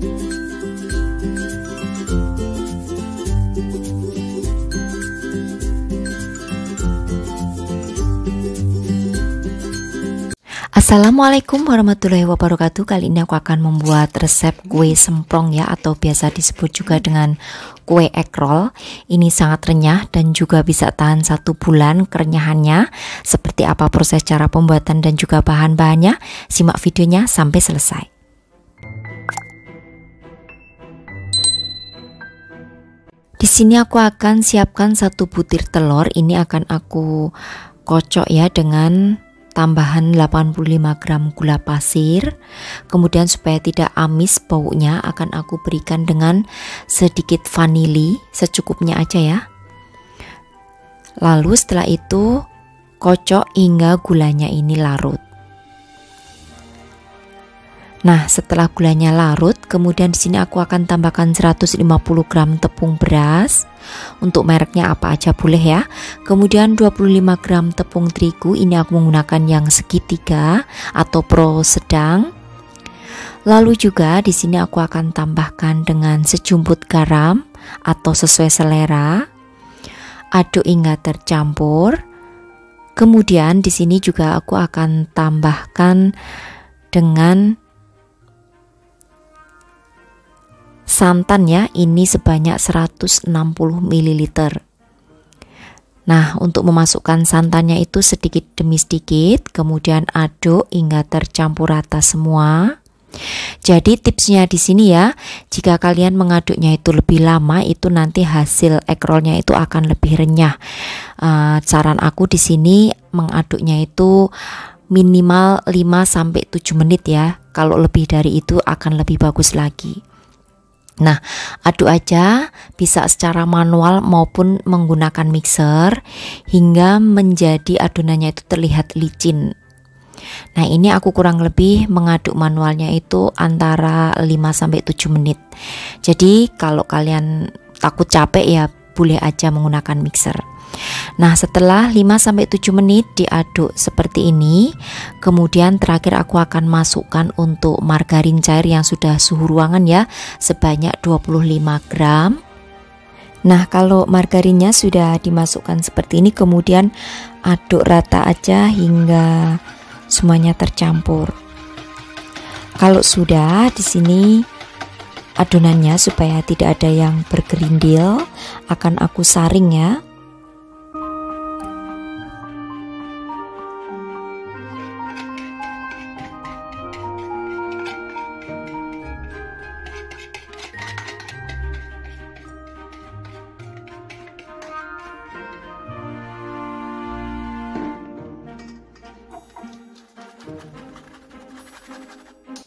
Assalamualaikum warahmatullahi wabarakatuh. Kali ini aku akan membuat resep kue semprong ya, atau biasa disebut juga dengan kue egg roll. Ini sangat renyah dan juga bisa tahan 1 bulan kerenyahannya. Seperti apa proses cara pembuatan dan juga bahan-bahannya? Simak videonya sampai selesai. Di sini aku akan siapkan 1 butir telur. Ini akan aku kocok ya dengan tambahan 85 gram gula pasir. Kemudian supaya tidak amis baunya akan aku berikan dengan sedikit vanili, secukupnya aja ya. Lalu setelah itu kocok hingga gulanya ini larut. Nah, setelah gulanya larut, kemudian di sini aku akan tambahkan 150 gram tepung beras. Untuk mereknya apa aja boleh ya. Kemudian 25 gram tepung terigu, ini aku menggunakan yang segitiga atau pro sedang. Lalu juga di sini aku akan tambahkan dengan sejumput garam atau sesuai selera. Aduk hingga tercampur. Kemudian di sini juga aku akan tambahkan dengan santan ya, ini sebanyak 160 ml. Nah, untuk memasukkan santannya itu sedikit demi sedikit, kemudian aduk hingga tercampur rata semua. Jadi tipsnya di sini ya, jika kalian mengaduknya itu lebih lama, itu nanti hasil egg rollnya itu akan lebih renyah. Saran aku di sini mengaduknya itu minimal 5-7 menit ya. Kalau lebih dari itu akan lebih bagus lagi. Nah, aduk aja, bisa secara manual maupun menggunakan mixer hingga menjadi adonannya itu terlihat licin. Nah, ini aku kurang lebih mengaduk manualnya itu antara 5-7 menit. Jadi kalau kalian takut capek ya boleh aja menggunakan mixer. Nah, setelah 5-7 menit diaduk seperti ini, kemudian terakhir aku akan masukkan untuk margarin cair yang sudah suhu ruangan ya, sebanyak 25 gram. Nah, kalau margarinnya sudah dimasukkan seperti ini, kemudian aduk rata aja hingga semuanya tercampur. Kalau sudah, di sini adonannya supaya tidak ada yang bergerindil, akan aku saring ya.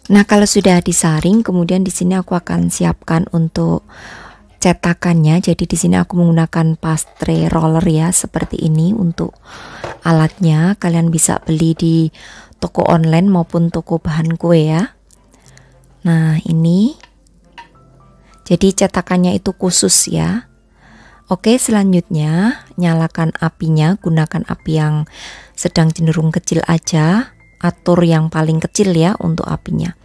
Nah, kalau sudah disaring, kemudian di sini aku akan siapkan untuk cetakannya. Jadi di sini aku menggunakan pastry roller ya, seperti ini untuk alatnya. Kalian bisa beli di toko online maupun toko bahan kue ya. Nah, ini. Jadi cetakannya itu khusus ya. Oke, selanjutnya nyalakan apinya, gunakan api yang sedang cenderung kecil aja. Atur yang paling kecil ya untuk apinya.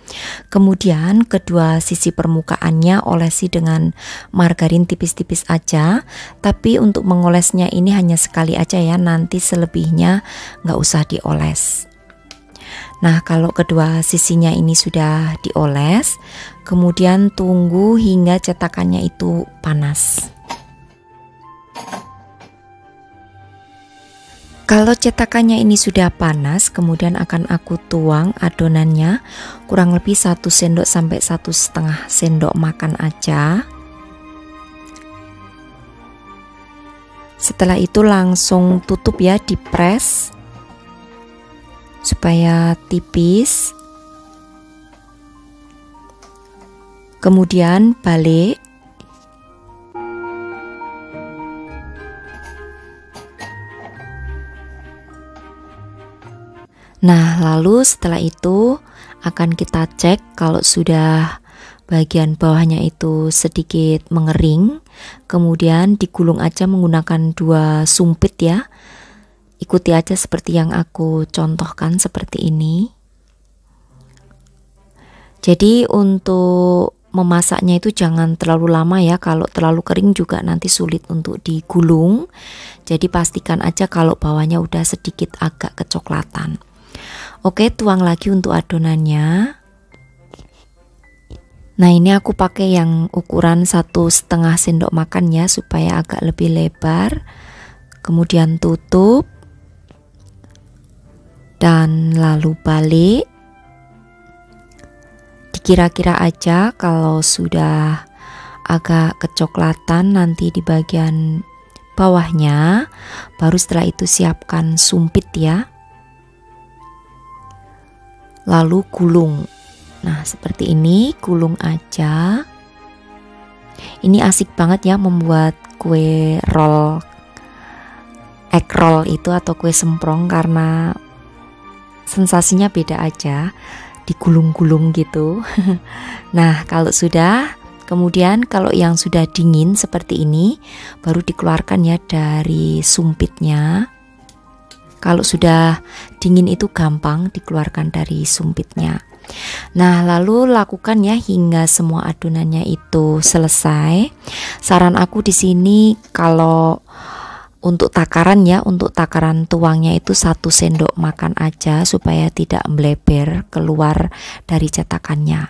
Kemudian kedua sisi permukaannya olesi dengan margarin tipis-tipis aja, tapi untuk mengolesnya ini hanya sekali aja ya, nanti selebihnya nggak usah dioles. Nah, kalau kedua sisinya ini sudah dioles, kemudian tunggu hingga cetakannya itu panas. Kalau cetakannya ini sudah panas, kemudian akan aku tuang adonannya kurang lebih 1 sendok sampai 1,5 sendok makan aja. Setelah itu langsung tutup ya, dipres supaya tipis. Kemudian balik. Nah, lalu setelah itu akan kita cek kalau sudah bagian bawahnya itu sedikit mengering, kemudian digulung aja menggunakan 2 sumpit ya. Ikuti aja seperti yang aku contohkan seperti ini. Jadi untuk memasaknya itu jangan terlalu lama ya, kalau terlalu kering juga nanti sulit untuk digulung. Jadi pastikan aja kalau bawahnya udah sedikit agak kecoklatan. Oke, tuang lagi untuk adonannya. Nah, ini aku pakai yang ukuran 1,5 sendok makan ya, supaya agak lebih lebar. Kemudian tutup dan lalu balik. Dikira-kira aja kalau sudah agak kecoklatan nanti di bagian bawahnya, baru setelah itu siapkan sumpit ya, lalu gulung. Nah, seperti ini, gulung aja. Ini asik banget ya membuat kue roll, egg roll itu atau kue semprong, karena sensasinya beda aja, digulung-gulung gitu. Nah, kalau sudah, kemudian kalau yang sudah dingin seperti ini, baru dikeluarkan ya dari sumpitnya. Kalau sudah dingin itu gampang dikeluarkan dari sumpitnya. Nah, lalu lakukan ya hingga semua adonannya itu selesai. Saran aku di sini kalau untuk takaran ya, untuk takaran tuangnya itu 1 sendok makan aja supaya tidak melebar keluar dari cetakannya.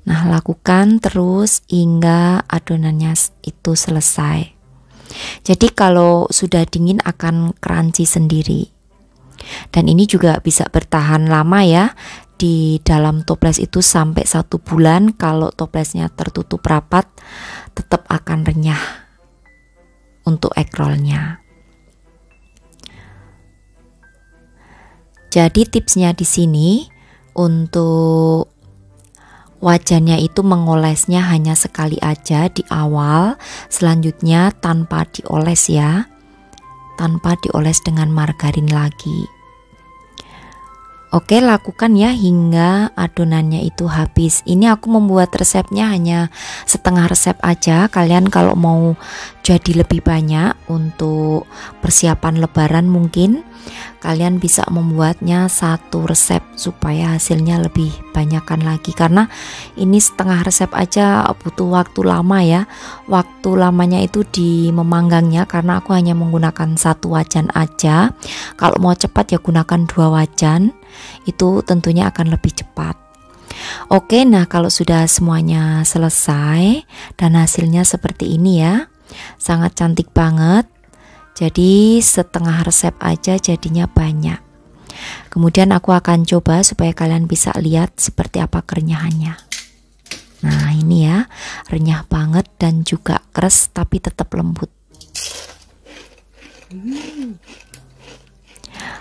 Nah, lakukan terus hingga adonannya itu selesai. Jadi kalau sudah dingin akan crunchy sendiri. Dan ini juga bisa bertahan lama ya di dalam toples itu sampai 1 bulan. Kalau toplesnya tertutup rapat, tetap akan renyah untuk egg rollnya. Jadi tipsnya di sini untuk wajannya itu mengolesnya hanya sekali aja di awal, selanjutnya tanpa dioles ya, tanpa dioles dengan margarin lagi. Oke, lakukan ya hingga adonannya itu habis. Ini aku membuat resepnya hanya setengah resep aja. Kalian kalau mau jadi lebih banyak untuk persiapan lebaran, mungkin kalian bisa membuatnya 1 resep supaya hasilnya lebih banyakkan lagi. Karena ini setengah resep aja butuh waktu lama ya. Waktu lamanya itu di memanggangnya, karena aku hanya menggunakan 1 wajan aja. Kalau mau cepat ya gunakan 2 wajan. Itu tentunya akan lebih cepat. Oke, nah kalau sudah semuanya selesai dan hasilnya seperti ini ya, sangat cantik banget. Jadi setengah resep aja jadinya banyak. Kemudian aku akan coba supaya kalian bisa lihat seperti apa kerenyahannya. Nah, ini ya, renyah banget dan juga keras tapi tetap lembut.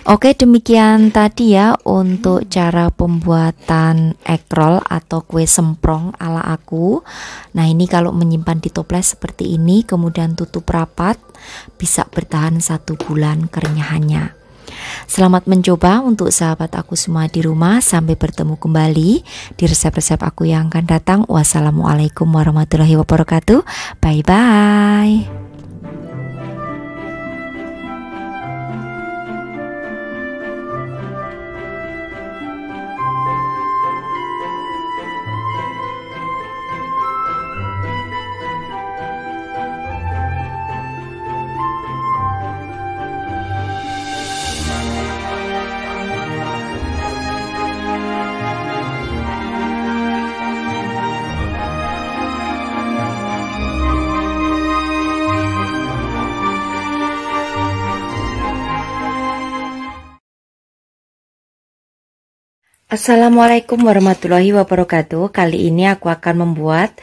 Oke, demikian tadi ya untuk cara pembuatan egg roll atau kue semprong ala aku. Nah, ini kalau menyimpan di toples seperti ini kemudian tutup rapat, bisa bertahan 1 bulan kerenyahannya. Selamat mencoba untuk sahabat aku semua di rumah. Sampai bertemu kembali di resep-resep aku yang akan datang. Wassalamualaikum warahmatullahi wabarakatuh. Bye bye. Assalamualaikum warahmatullahi wabarakatuh. Kali ini aku akan membuat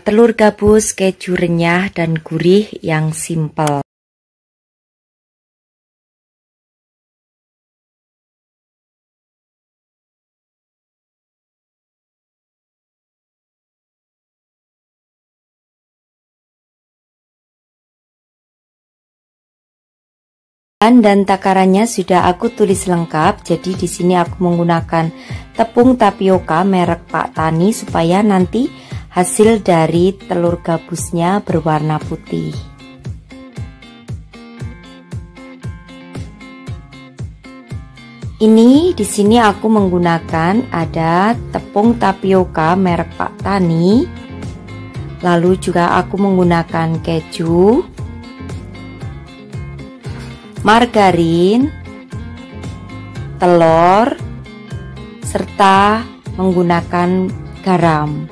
telur gabus keju renyah dan gurih yang simple. Dan takarannya sudah aku tulis lengkap. Jadi di sini aku menggunakan tepung tapioka merek Pak Tani supaya nanti hasil dari telur gabusnya berwarna putih. Dan Ini di sini aku menggunakan ada tepung tapioka merek Pak Tani. Lalu juga aku menggunakan keju, margarin, telur, serta menggunakan garam.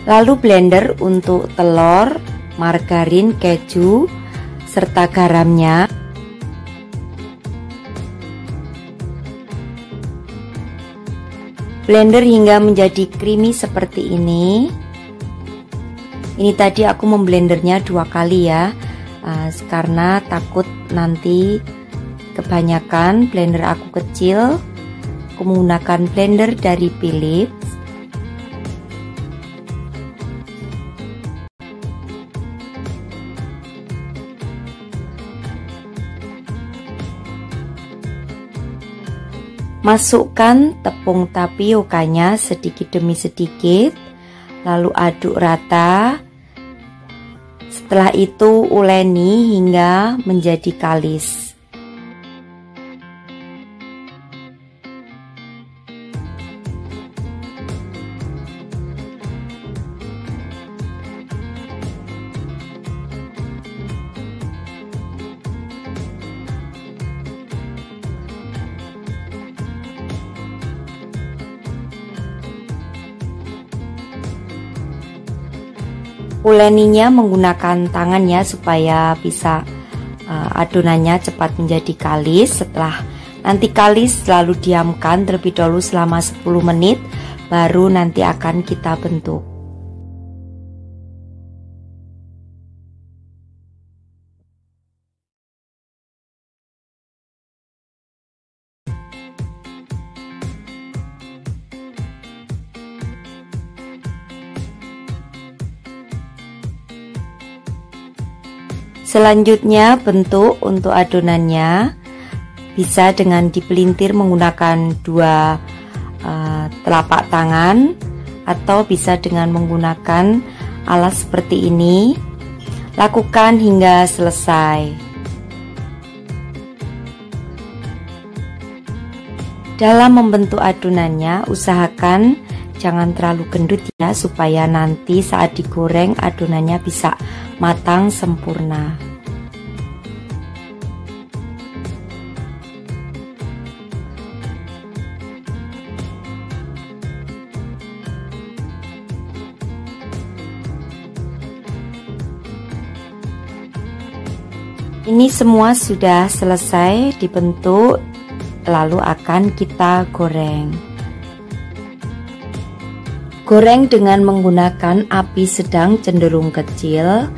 Lalu blender untuk telur, margarin, keju, serta garamnya. Blender hingga menjadi creamy seperti ini. Ini tadi aku memblendernya 2 kali ya, karena takut nanti kebanyakan. Blender aku kecil. Aku menggunakan blender dari Philips. Masukkan tepung tapiokanya sedikit demi sedikit, lalu aduk rata. Setelah itu uleni hingga menjadi kalis. Uleninya menggunakan tangan ya, supaya bisa adonannya cepat menjadi kalis. Setelah nanti kalis, lalu diamkan terlebih dahulu selama 10 menit, baru nanti akan kita bentuk. Selanjutnya bentuk untuk adonannya bisa dengan dipelintir menggunakan 2 telapak tangan, atau bisa dengan menggunakan alat seperti ini. Lakukan hingga selesai. Dalam membentuk adonannya, usahakan jangan terlalu gendut ya, supaya nanti saat digoreng adonannya bisa matang sempurna. Ini semua sudah selesai dibentuk, lalu akan kita goreng. Goreng dengan menggunakan api sedang cenderung kecil.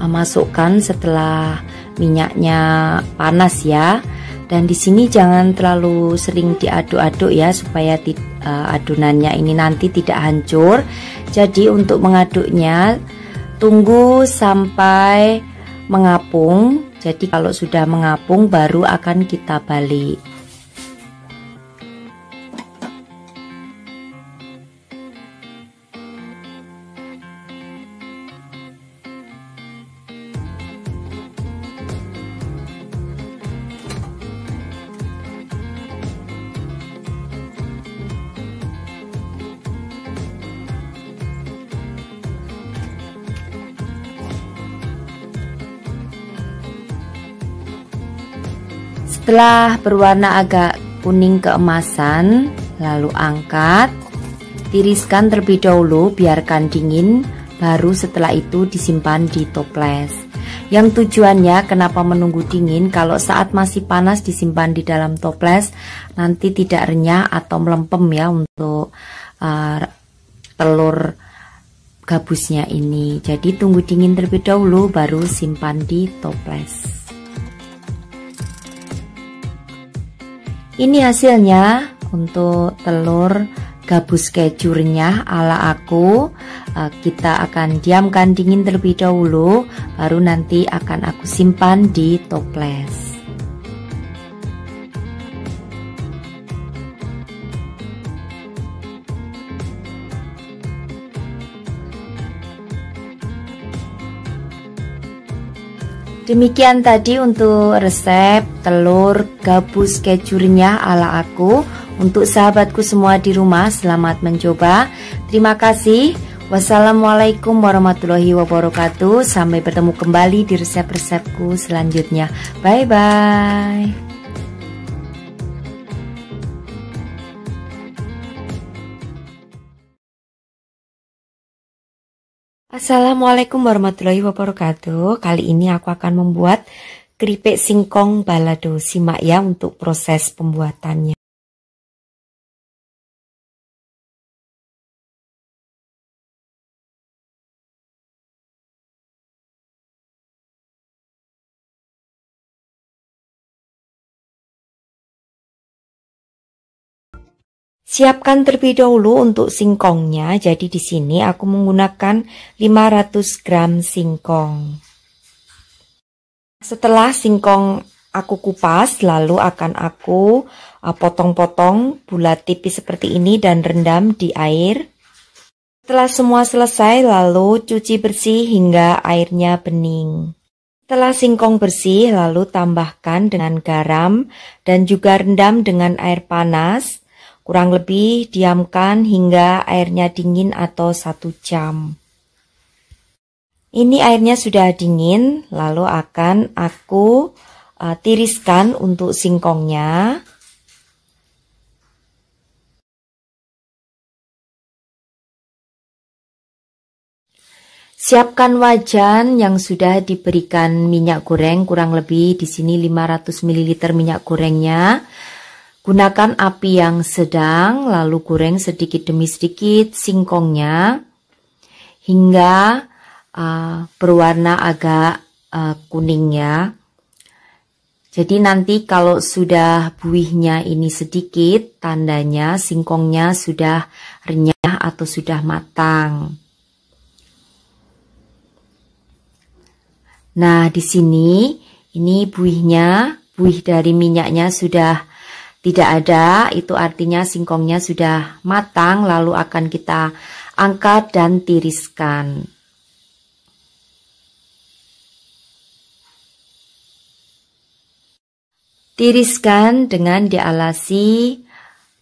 Masukkan setelah minyaknya panas ya. Dan di sini jangan terlalu sering diaduk-aduk ya, supaya adonannya ini nanti tidak hancur. Jadi untuk mengaduknya tunggu sampai mengapung. Jadi kalau sudah mengapung baru akan kita balik. Setelah berwarna agak kuning keemasan, lalu angkat, tiriskan terlebih dahulu, biarkan dingin, baru setelah itu disimpan di toples. Yang tujuannya kenapa menunggu dingin, kalau saat masih panas disimpan di dalam toples, nanti tidak renyah atau melempem ya untuk telur gabusnya ini. Jadi tunggu dingin terlebih dahulu, baru simpan di toples. Ini hasilnya untuk telur gabus keju renyah ala aku. Kita akan diamkan dingin terlebih dahulu, baru nanti akan aku simpan di toples. Demikian tadi untuk resep telur gabus keju renyah ala aku. Untuk sahabatku semua di rumah, selamat mencoba. Terima kasih. Wassalamualaikum warahmatullahi wabarakatuh. Sampai bertemu kembali di resep-resepku selanjutnya. Bye-bye. Assalamualaikum warahmatullahi wabarakatuh. Kali ini aku akan membuat keripik singkong balado. Simak ya untuk proses pembuatannya. Siapkan terlebih dahulu untuk singkongnya. Jadi di sini aku menggunakan 500 gram singkong. Setelah singkong aku kupas, lalu akan aku potong-potong bulat tipis seperti ini dan rendam di air. Setelah semua selesai, lalu cuci bersih hingga airnya bening. Setelah singkong bersih, lalu tambahkan dengan garam dan juga rendam dengan air panas. Kurang lebih diamkan hingga airnya dingin atau 1 jam. Ini airnya sudah dingin, lalu akan aku tiriskan untuk singkongnya. Siapkan wajan yang sudah diberikan minyak goreng, kurang lebih di sini 500 ml minyak gorengnya. Gunakan api yang sedang, lalu goreng sedikit demi sedikit singkongnya hingga berwarna agak kuning ya. Jadi nanti kalau sudah buihnya ini sedikit, tandanya singkongnya sudah renyah atau sudah matang. Nah, di sini ini buihnya, buih dari minyaknya sudah tidak ada, itu artinya singkongnya sudah matang, lalu akan kita angkat dan tiriskan. Tiriskan dengan dialasi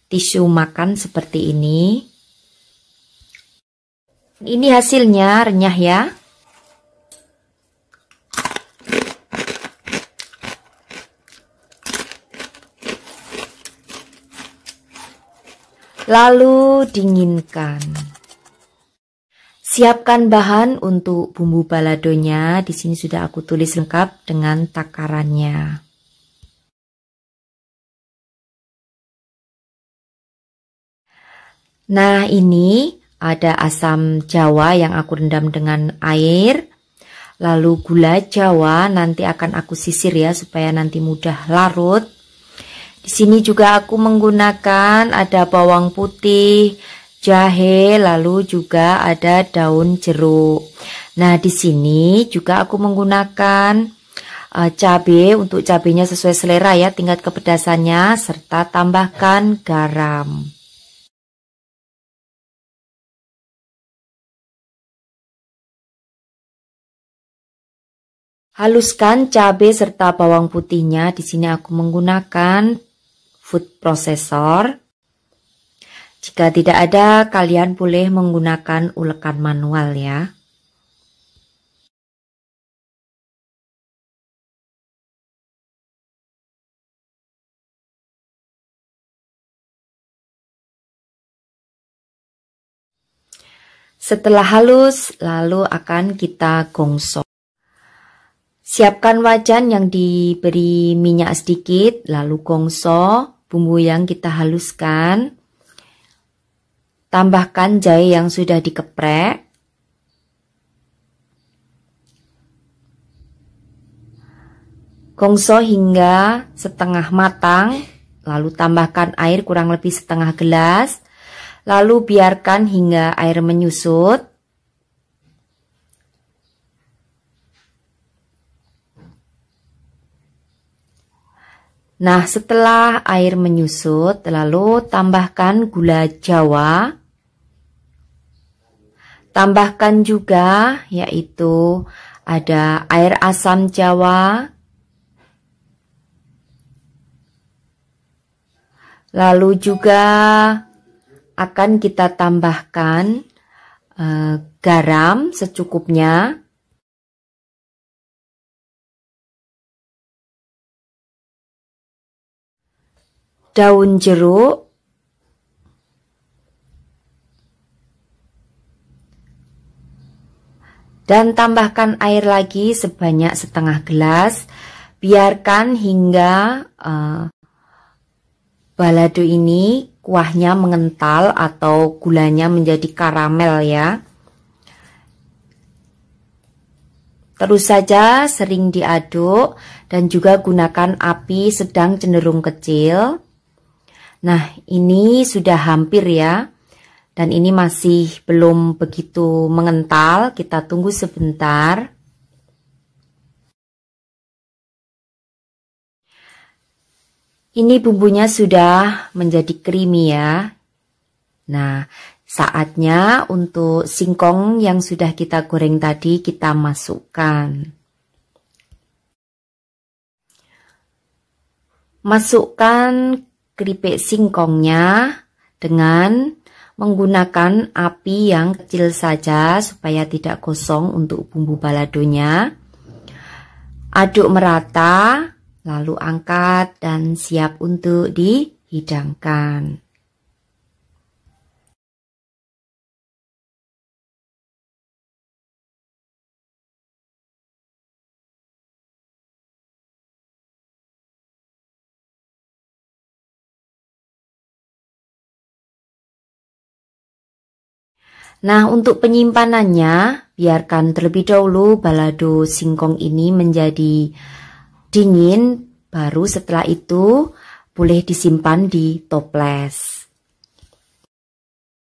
tisu makan seperti ini. Ini hasilnya renyah ya. Lalu dinginkan. Siapkan bahan untuk bumbu baladonya. Di sini sudah aku tulis lengkap dengan takarannya. Nah, ini ada asam jawa yang aku rendam dengan air. Lalu gula jawa nanti akan aku sisir ya supaya nanti mudah larut. Di sini juga aku menggunakan ada bawang putih, jahe, lalu juga ada daun jeruk. Nah, di sini juga aku menggunakan cabai. Untuk cabenya sesuai selera ya, tingkat kepedasannya, serta tambahkan garam. Haluskan cabai serta bawang putihnya. Di sini aku menggunakan food processor. Jika tidak ada, kalian boleh menggunakan ulekan manual ya. Setelah halus, lalu akan kita gongso. Siapkan wajan yang diberi minyak sedikit, lalu gongso bumbu yang kita haluskan. Tambahkan jahe yang sudah dikeprek. Gongso hingga setengah matang, lalu tambahkan air kurang lebih setengah gelas. Lalu biarkan hingga air menyusut. Nah, setelah air menyusut, lalu tambahkan gula jawa. Tambahkan juga yaitu ada air asam Jawa, lalu juga akan kita tambahkan garam secukupnya, daun jeruk, dan tambahkan air lagi sebanyak setengah gelas. Biarkan hingga balado ini kuahnya mengental atau gulanya menjadi karamel ya. Terus saja sering diaduk dan juga gunakan api sedang cenderung kecil. Nah, ini sudah hampir ya. Dan ini masih belum begitu mengental, kita tunggu sebentar. Ini bumbunya sudah menjadi creamy ya. Nah, saatnya untuk singkong yang sudah kita goreng tadi kita masukkan. Masukkan keripik singkongnya dengan menggunakan api yang kecil saja supaya tidak gosong untuk bumbu baladonya. Aduk merata, lalu angkat dan siap untuk dihidangkan. Nah, untuk penyimpanannya, biarkan terlebih dahulu balado singkong ini menjadi dingin, baru setelah itu boleh disimpan di toples.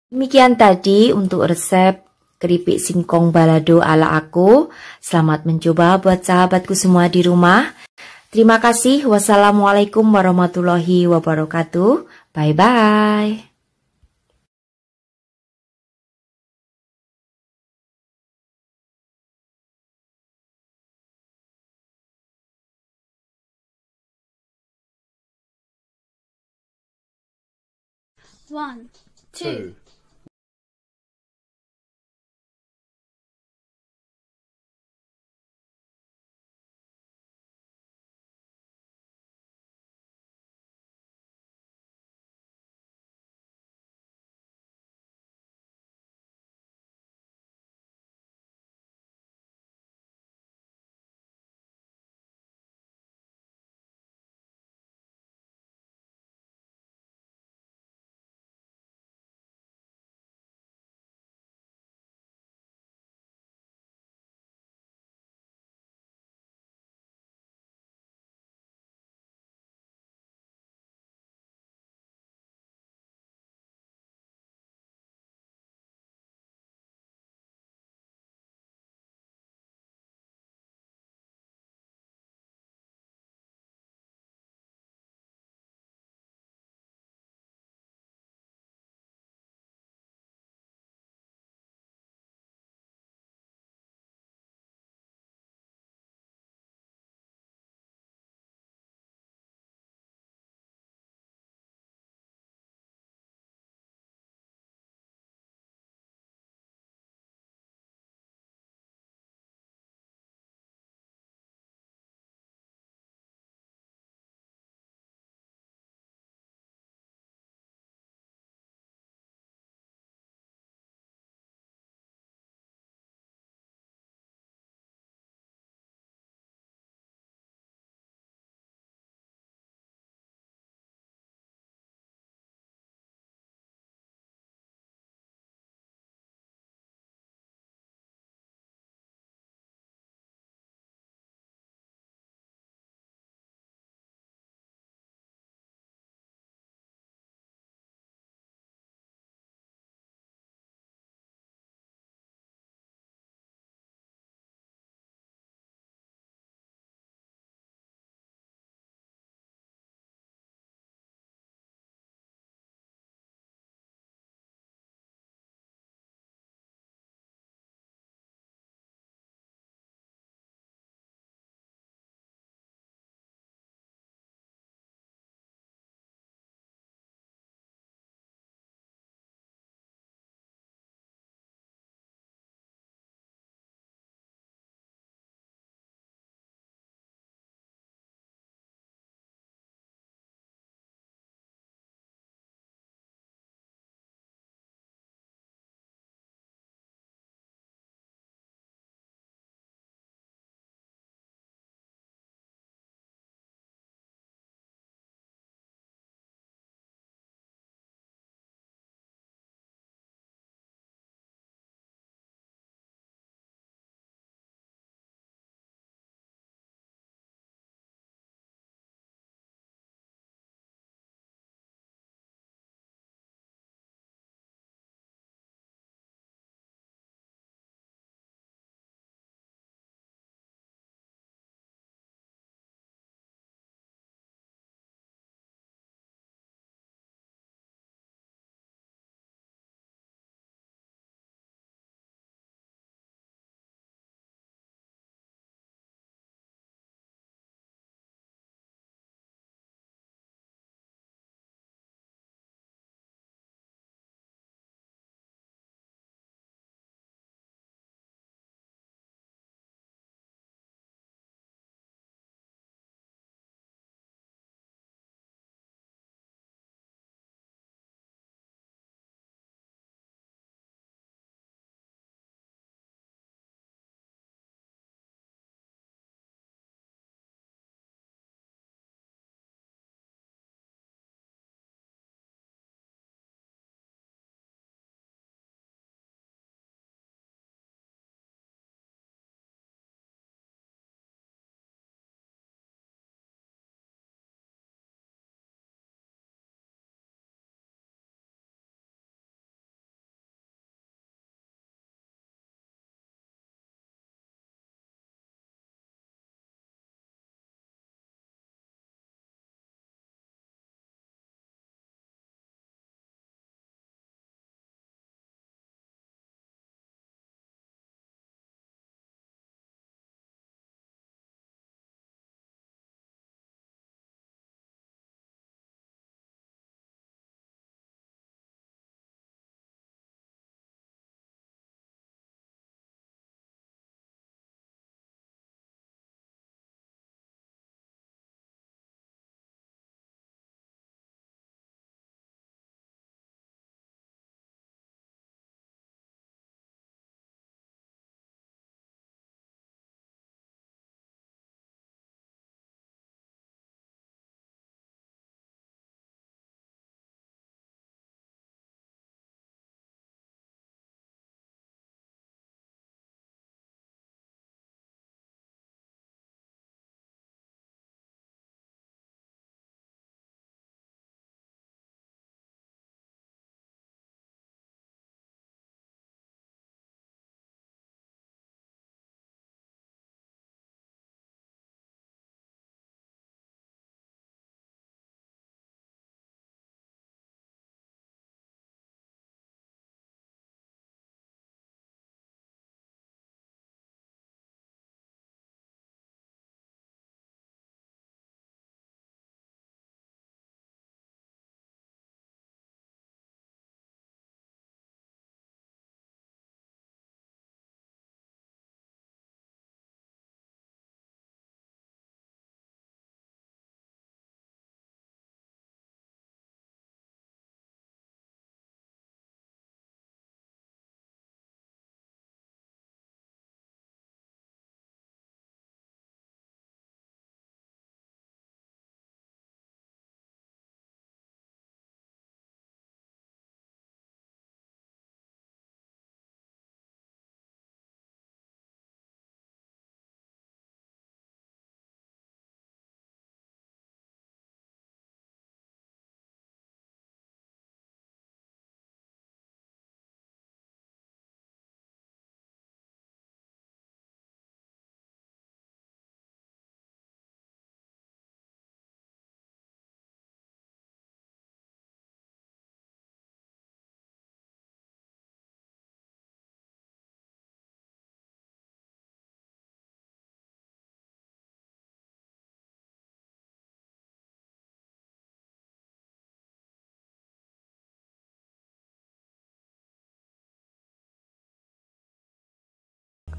Demikian tadi untuk resep keripik singkong balado ala aku. Selamat mencoba buat sahabatku semua di rumah. Terima kasih. Wassalamualaikum warahmatullahi wabarakatuh. Bye-bye. One, two.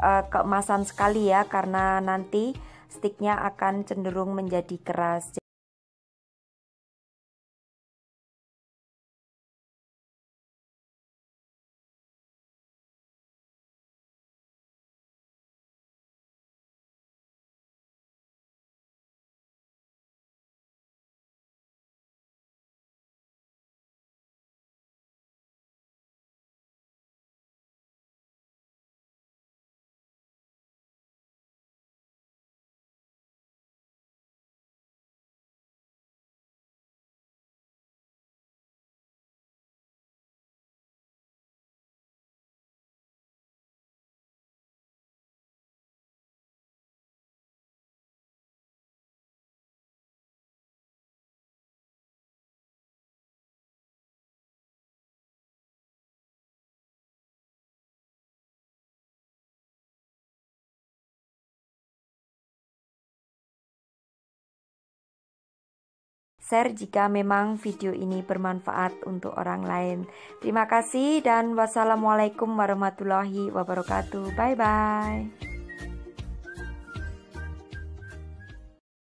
keemasan sekali ya, karena nanti sticknya akan cenderung menjadi keras. Share jika memang video ini bermanfaat untuk orang lain. Terima kasih dan wassalamualaikum warahmatullahi wabarakatuh. Bye bye.